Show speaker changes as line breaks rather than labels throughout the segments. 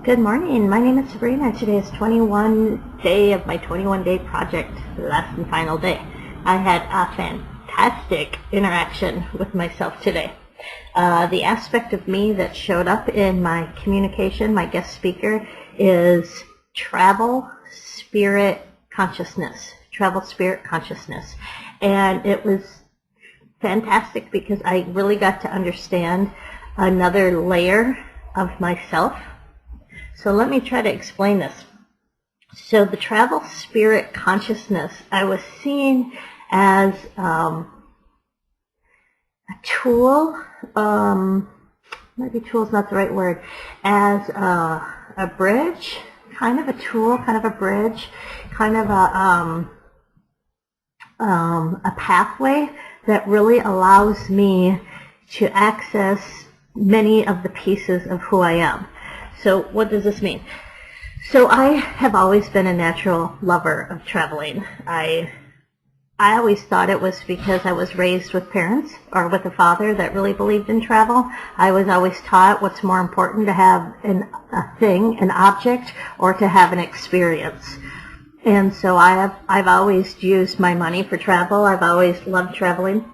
Good morning. My name is Sabrina. Today is 21 day of my 21-day project, last and final day. I had a fantastic interaction with myself today. The aspect of me that showed up in my communication, my guest speaker, is travel spirit consciousness. Travel spirit consciousness. And it was fantastic because I really got to understand another layer of myself. So let me try to explain this. So the travel spirit consciousness I was seeing as a tool, maybe tool is not the right word, as a bridge, kind of a tool, kind of a bridge, kind of a pathway that really allows me to access many of the pieces of who I am. So what does this mean? So I have always been a natural lover of traveling. I always thought it was because I was raised with parents or with a father that really believed in travel. I was always taught what's more important, to have a thing, an object, or to have an experience. And so I've always used my money for travel. I've always loved traveling.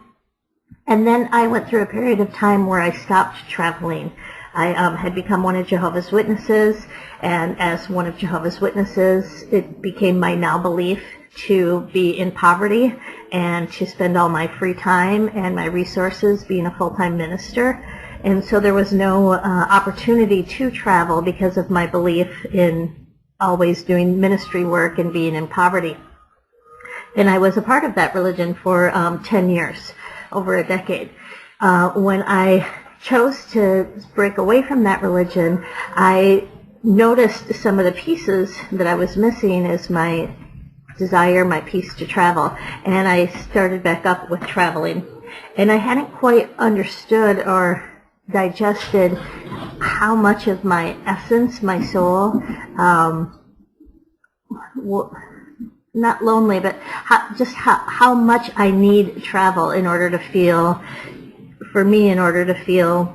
And then I went through a period of time where I stopped traveling. I had become one of Jehovah's Witnesses, and as one of Jehovah's Witnesses, it became my now belief to be in poverty and to spend all my free time and my resources being a full-time minister. And so there was no opportunity to travel because of my belief in always doing ministry work and being in poverty. And I was a part of that religion for 10 years, over a decade. When I chose to break away from that religion, I noticed some of the pieces that I was missing as my desire, my piece to travel, and I started back up with traveling. And I hadn't quite understood or digested how much of my essence, my soul, not lonely, but how much I need travel in order to feel, for me, in order to feel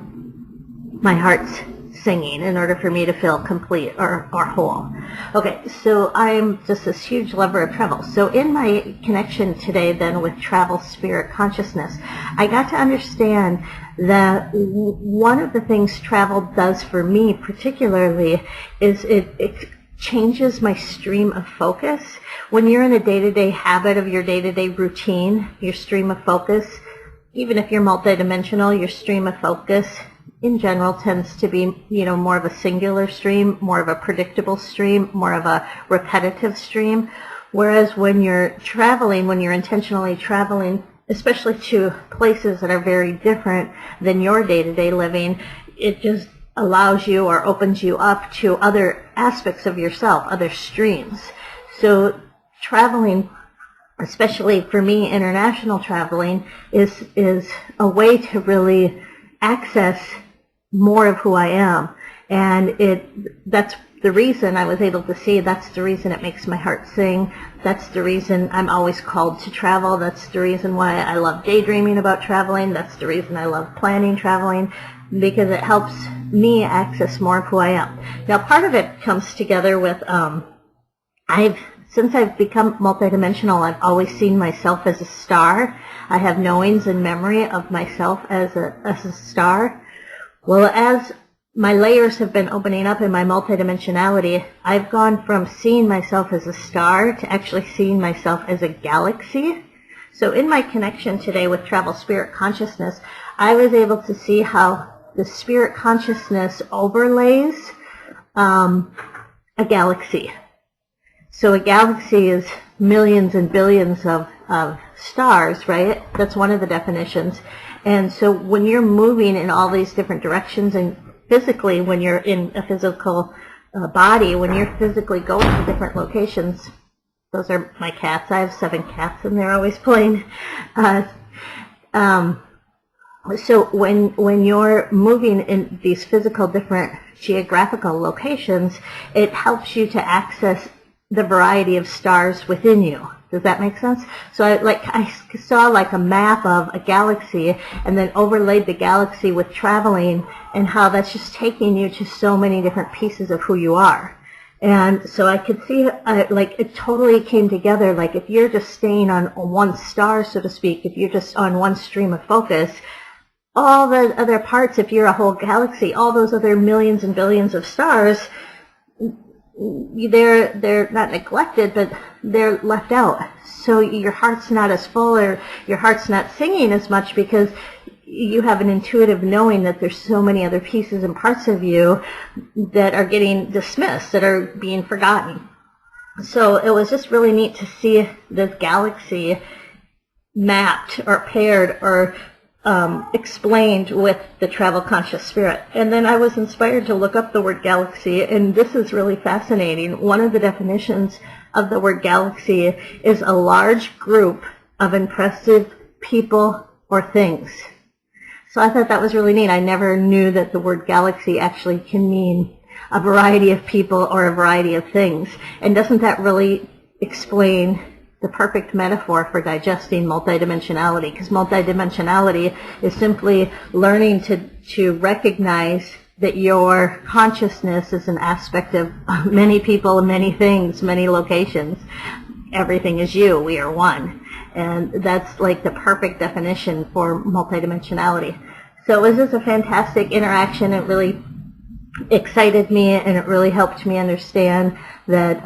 my heart's singing, in order for me to feel complete or whole. Okay, so I'm just this huge lover of travel. So in my connection today then with travel spirit consciousness, I got to understand that one of the things travel does for me particularly is it changes my stream of focus. When you're in a day-to-day habit of your day-to-day routine, your stream of focus, even if you're multidimensional, your stream of focus in general tends to be, more of a singular stream, more of a predictable stream, more of a repetitive stream. Whereas when you're traveling, when you're intentionally traveling, especially to places that are very different than your day-to-day living, it just allows you or opens you up to other aspects of yourself, other streams. So traveling, especially for me, international traveling, is a way to really access more of who I am. And that's the reason I was able to see, that's the reason it makes my heart sing. That's the reason I'm always called to travel. That's the reason why I love daydreaming about traveling. That's the reason I love planning traveling, because it helps me access more of who I am. Now, part of it comes together with, since I've become multidimensional, I've always seen myself as a star. I have knowings and memory of myself as a star. Well, as my layers have been opening up in my multidimensionality, I've gone from seeing myself as a star to actually seeing myself as a galaxy. So in my connection today with travel spirit consciousness, I was able to see how the spirit consciousness overlays a galaxy. So a galaxy is millions and billions of stars, right? That's one of the definitions. And so when you're moving in all these different directions, and physically when you're in a physical body, when you're physically going to different locations, those are my cats. I have 7 cats and they're always playing. So when you're moving in these physical different geographical locations, it helps you to access the variety of stars within you, Does that make sense? So I saw like a map of a galaxy and then overlaid the galaxy with traveling and how that's just taking you to so many different pieces of who you are. And so I could see like it totally came together. Like if you're just staying on one star, so to speak, if you're just on one stream of focus, all the other parts, if you're a whole galaxy, all those other millions and billions of stars, they're not neglected, but they're left out. So your heart's not as full, or your heart's not singing as much, because you have an intuitive knowing that there's so many other pieces and parts of you that are getting dismissed, that are being forgotten. So it was just really neat to see this galaxy mapped or paired or explained with the travel conscious spirit. And then I was inspired to look up the word galaxy, and this is really fascinating. One of the definitions of the word galaxy is a large group of impressive people or things. So I thought that was really neat. I never knew that the word galaxy actually can mean a variety of people or a variety of things. And doesn't that really explain the perfect metaphor for digesting multidimensionality? Because multidimensionality is simply learning to recognize that your consciousness is an aspect of many people, many things, many locations. Everything is you. We are one. And that's like the perfect definition for multidimensionality. So it was just a fantastic interaction. It really excited me, and it really helped me understand that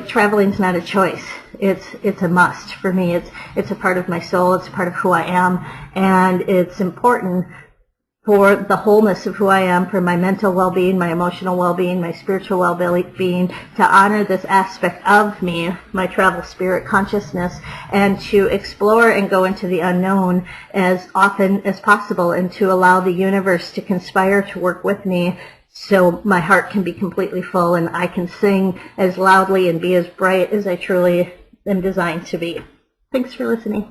traveling's not a choice. It's a must for me. It's a part of my soul. It's a part of who I am, and it's important for the wholeness of who I am, for my mental well-being, my emotional well-being, my spiritual well-being, to honor this aspect of me, my travel spirit consciousness, and to explore and go into the unknown as often as possible, and to allow the universe to conspire to work with me so my heart can be completely full and I can sing as loudly and be as bright as I truly am designed to be. Thanks for listening.